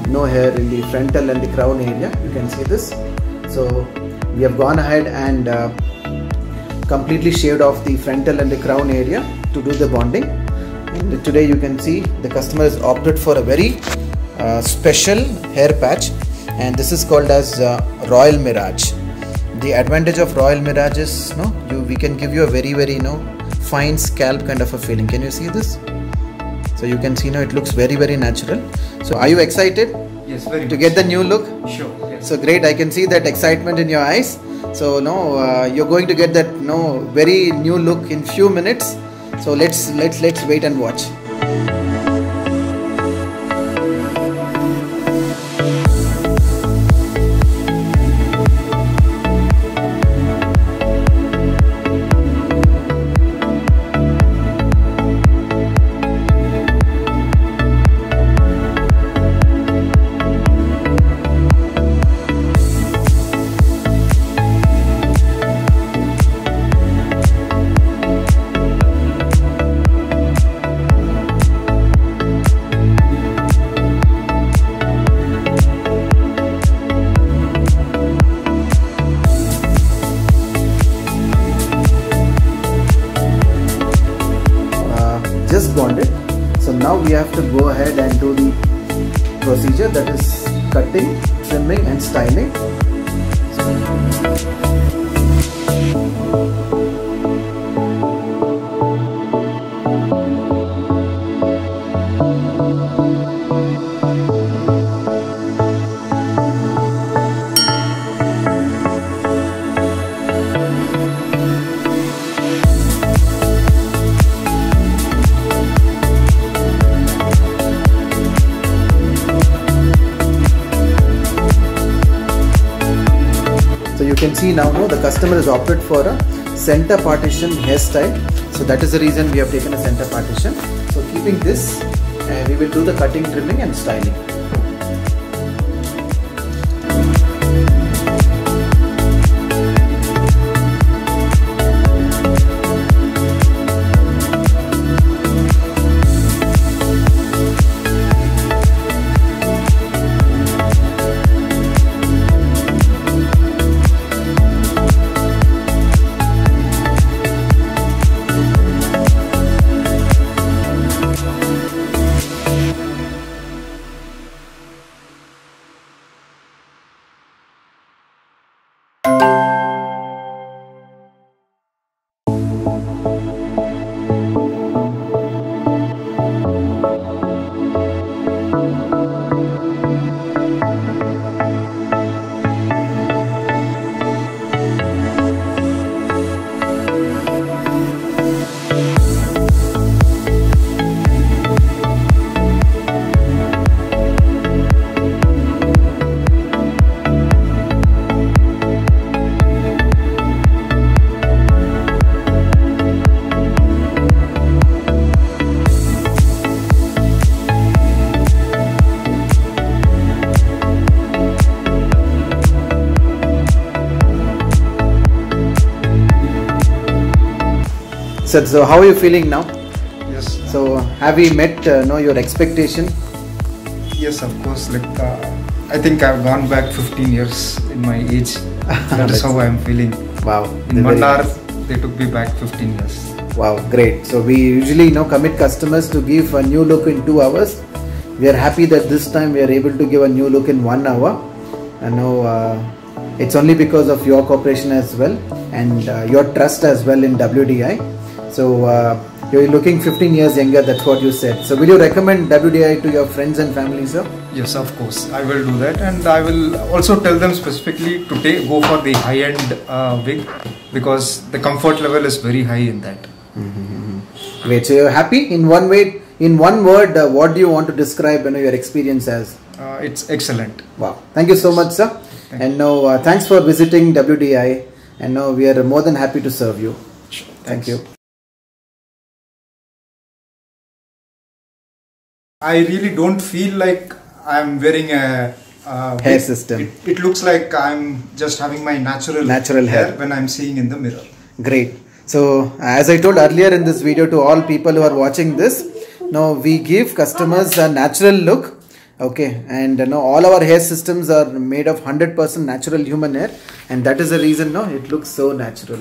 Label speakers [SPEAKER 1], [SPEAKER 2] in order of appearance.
[SPEAKER 1] no hair in the frontal and the crown area. You can see this. So we have gone ahead and completely shaved off the frontal and the crown area to do the bonding. And today you can see the customer has opted for a very special hair patch, and this is called as Royal Mirage. The advantage of Royal Mirage is we can give you a very fine scalp kind of a feeling. Can you see this? So you can see now it looks very natural. So are you excited?
[SPEAKER 2] Yes, very
[SPEAKER 1] to get the new look?
[SPEAKER 2] Sure. Yes.
[SPEAKER 1] So great, I can see that excitement in your eyes. So you're going to get that very new look in few minutes. So let's wait and watch. Just bonded. So now we have to go ahead and do the procedure, that is cutting, trimming and styling. You can see now the customer has opted for a center partition hairstyle. So that is the reason we have taken a center partition. So keeping this, we will do the cutting, trimming and styling. So how are you feeling now?
[SPEAKER 2] Yes.
[SPEAKER 1] So have we met your expectation?
[SPEAKER 2] Yes, of course. I think I've gone back 15 years in my age. That is how I'm feeling.
[SPEAKER 1] Wow.
[SPEAKER 2] In 1 hour, they took me back 15 years.
[SPEAKER 1] Wow, great. So we usually commit customers to give a new look in 2 hours. We are happy that this time we are able to give a new look in 1 hour. And it's only because of your cooperation as well and your trust as well in WDI. So you're looking 15 years younger, that's what you said. So will you recommend WDI to your friends and family, sir?
[SPEAKER 2] Yes, of course. I will do that, and I will also tell them specifically to go for the high-end wig, because the comfort level is very high in that.
[SPEAKER 1] Great. So you're happy? In one word, what do you want to describe your experience as?
[SPEAKER 2] It's excellent.
[SPEAKER 1] Wow. Thank you so much, sir. And now thanks for visiting WDI, and now we are more than happy to serve you.
[SPEAKER 2] Sure.
[SPEAKER 1] Thank you.
[SPEAKER 2] I really don't feel like I'm wearing a
[SPEAKER 1] hair system.
[SPEAKER 2] It looks like I'm just having my natural hair when I'm seeing in the mirror.
[SPEAKER 1] Great. So as I told earlier in this video to all people who are watching this, now we give customers a natural look Okay, and all our hair systems are made of 100% natural human hair, and that is the reason it looks so natural.